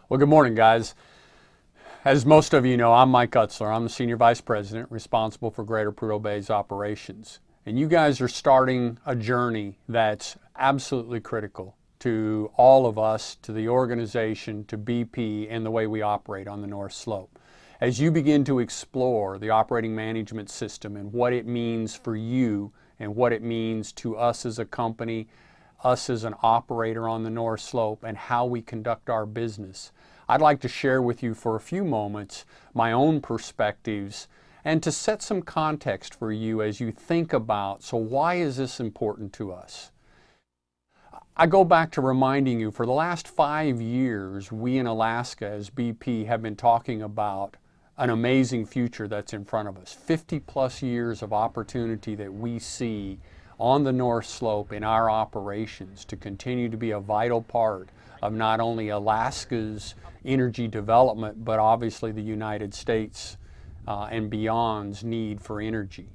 Well, good morning, guys. As most of you know, I'm Mike Utsler. I'm the Senior Vice President responsible for Greater Prudhoe Bay's operations. And you guys are starting a journey that's absolutely critical to all of us, to the organization, to BP, and the way we operate on the North Slope. As you begin to explore the operating management system and what it means for you and what it means to us as a company, us as an operator on the North Slope, and how we conduct our business, I'd like to share with you for a few moments my own perspectives and to set some context for you as you think about, so why is this important to us? I go back to reminding you, for the last 5 years, we in Alaska as BP have been talking about an amazing future that's in front of us. 50 plus years of opportunity that we see on the North Slope in our operations to continue to be a vital part of not only Alaska's energy development, but obviously the United States and beyond's need for energy.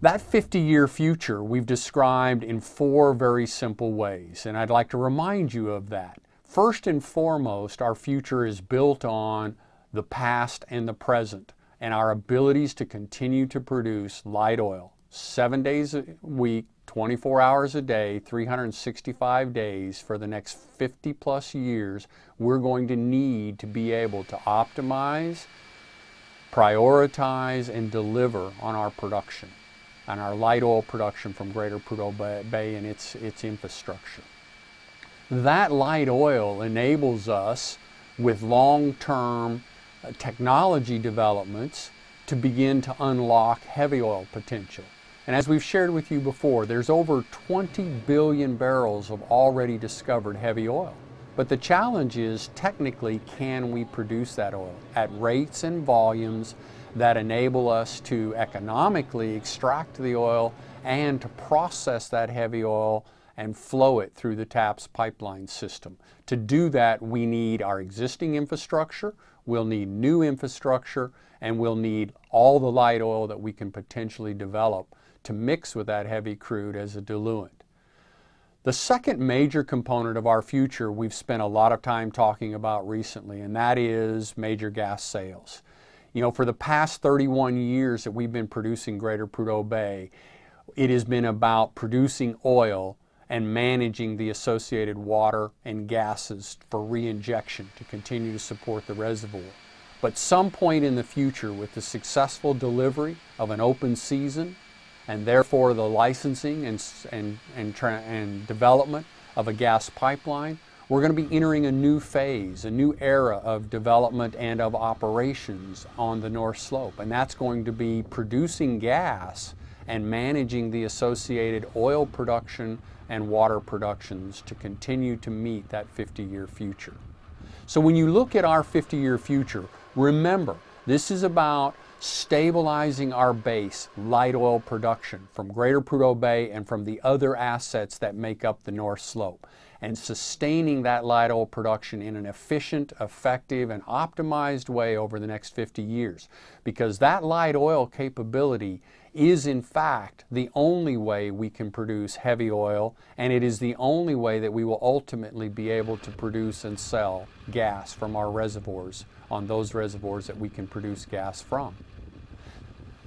That 50-year future we've described in 4 very simple ways, and I'd like to remind you of that. First and foremost, our future is built on the past and the present, and our abilities to continue to produce light oil 7 days a week, 24 hours a day, 365 days for the next 50 plus years. We're going to need to be able to optimize, prioritize, and deliver on our production, on our light oil production from Greater Prudhoe Bay and its infrastructure. That light oil enables us, with long-term technology developments, to begin to unlock heavy oil potential. And as we've shared with you before, there's over 20 billion barrels of already discovered heavy oil. But the challenge is, technically, can we produce that oil at rates and volumes that enable us to economically extract the oil and to process that heavy oil and flow it through the TAPS pipeline system? To do that, we need our existing infrastructure, we'll need new infrastructure, and we'll need all the light oil that we can potentially develop to mix with that heavy crude as a diluent. The second major component of our future we've spent a lot of time talking about recently, and that is major gas sales. You know, for the past 31 years that we've been producing Greater Prudhoe Bay, it has been about producing oil and managing the associated water and gases for re-injection to continue to support the reservoir. But some point in the future, with the successful delivery of an open season, and therefore the licensing and development of a gas pipeline, we're going to be entering a new phase, a new era of development and of operations on the North Slope. And that's going to be producing gas and managing the associated oil production and water productions to continue to meet that 50-year future. So when you look at our 50-year future, remember, this is about stabilizing our base light oil production from Greater Prudhoe Bay and from the other assets that make up the North Slope, and sustaining that light oil production in an efficient, effective, and optimized way over the next 50 years. Because that light oil capability is in fact the only way we can produce heavy oil, and it is the only way that we will ultimately be able to produce and sell gas from our reservoirs, on those reservoirs that we can produce gas from.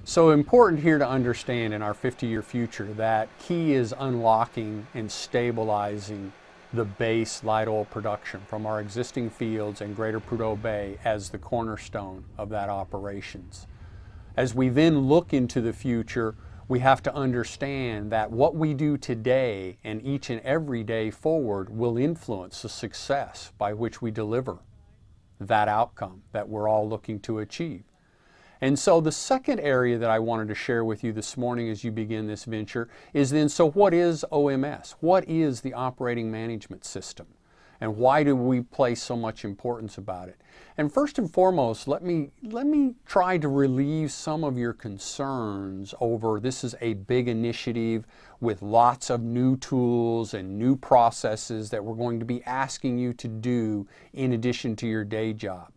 So important here to understand in our 50-year future that key is unlocking and stabilizing the base light oil production from our existing fields and Greater Prudhoe Bay as the cornerstone of that operations. As we then look into the future, we have to understand that what we do today and each and every day forward will influence the success by which we deliver that outcome that we're all looking to achieve. And so the second area that I wanted to share with you this morning as you begin this venture is then, so what is OMS? What is the operating management system? And why do we place so much importance about it? And first and foremost, let me try to relieve some of your concerns over this is a big initiative with lots of new tools and new processes that we're going to be asking you to do in addition to your day job.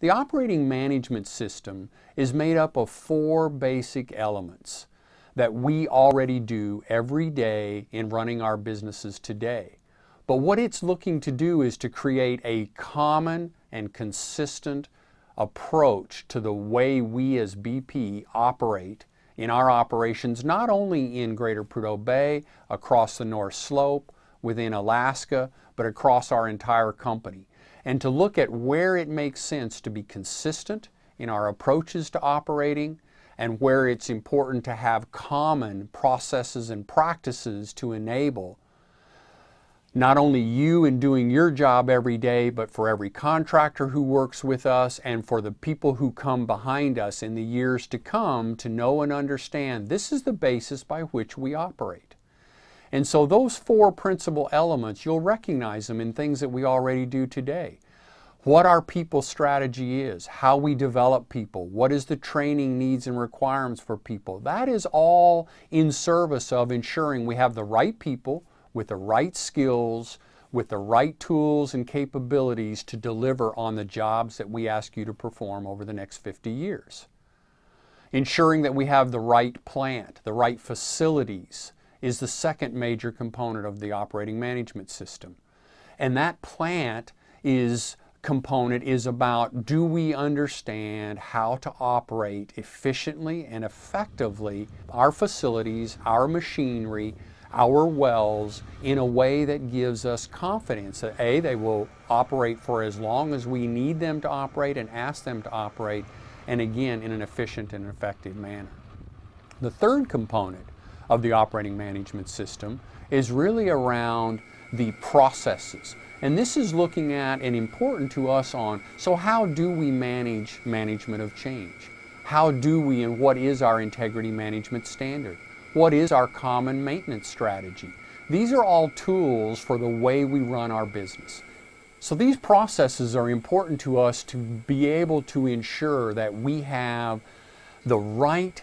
The operating management system is made up of 4 basic elements that we already do every day in running our businesses today. But what it's looking to do is to create a common and consistent approach to the way we as BP operate in our operations, not only in Greater Prudhoe Bay, across the North Slope, within Alaska, but across our entire company. And to look at where it makes sense to be consistent in our approaches to operating, and where it's important to have common processes and practices to enable not only you in doing your job every day, but for every contractor who works with us and for the people who come behind us in the years to come to know and understand this is the basis by which we operate. And so those four principal elements, you'll recognize them in things that we already do today. What our people strategy is, how we develop people, what is the training needs and requirements for people. That is all in service of ensuring we have the right people with the right skills, with the right tools and capabilities to deliver on the jobs that we ask you to perform over the next 50 years. Ensuring that we have the right plant, the right facilities is the second major component of the operating management system. And that plant component is about, do we understand how to operate efficiently and effectively our facilities, our machinery, our wells in a way that gives us confidence that A, they will operate for as long as we need them to operate and ask them to operate, and again in an efficient and effective manner. The third component of the operating management system is really around the processes. And this is looking at and important to us on, so how do we manage management of change? How do we and what is our integrity management standard? What is our common maintenance strategy? These are all tools for the way we run our business. So these processes are important to us to be able to ensure that we have the right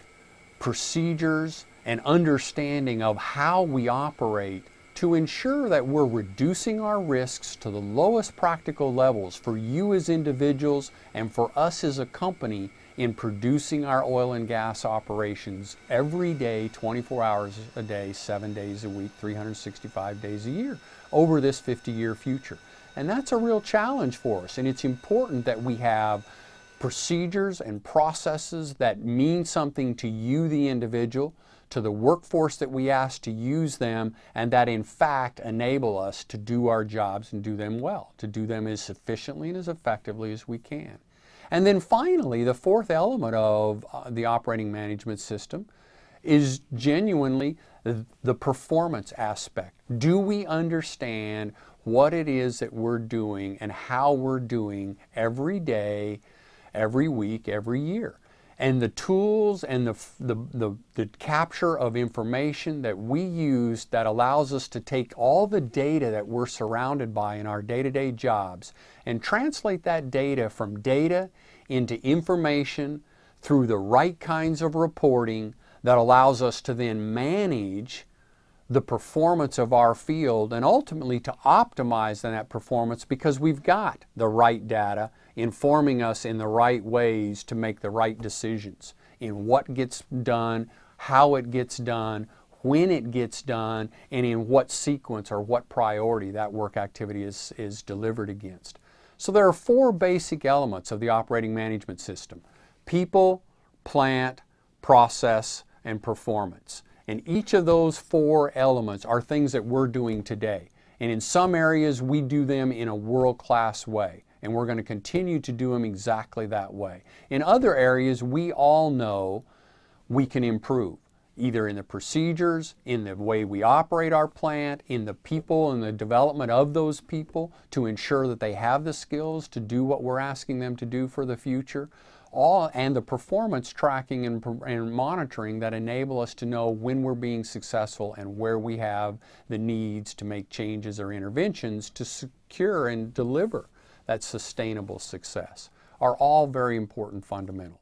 procedures and understanding of how we operate to ensure that we're reducing our risks to the lowest practical levels for you as individuals and for us as a company in producing our oil and gas operations every day, 24 hours a day, 7 days a week, 365 days a year over this 50-year future. And that's a real challenge for us, and it's important that we have procedures and processes that mean something to you, the individual, to the workforce that we ask to use them, and that in fact enable us to do our jobs and do them well, to do them as efficiently and as effectively as we can. And then finally, the fourth element of the operating management system is genuinely the performance aspect. Do we understand what it is that we're doing and how we're doing every day, every week, every year? And the tools and the capture of information that we use that allows us to take all the data that we're surrounded by in our day-to-day jobs and translate that data from data into information through the right kinds of reporting that allows us to then manage the performance of our field and ultimately to optimize that performance because we've got the right data informing us in the right ways to make the right decisions in what gets done, how it gets done, when it gets done, and in what sequence or what priority that work activity is delivered against. So there are four basic elements of the operating management system: people, plant, process, and performance. And each of those four elements are things that we're doing today. And in some areas we do them in a world-class way, and we're going to continue to do them exactly that way. In other areas we all know we can improve, either in the procedures, in the way we operate our plant, in the people and the development of those people to ensure that they have the skills to do what we're asking them to do for the future, and the performance tracking and monitoring that enable us to know when we're being successful and where we have the needs to make changes or interventions to secure and deliver that sustainable success, are all very important fundamentals.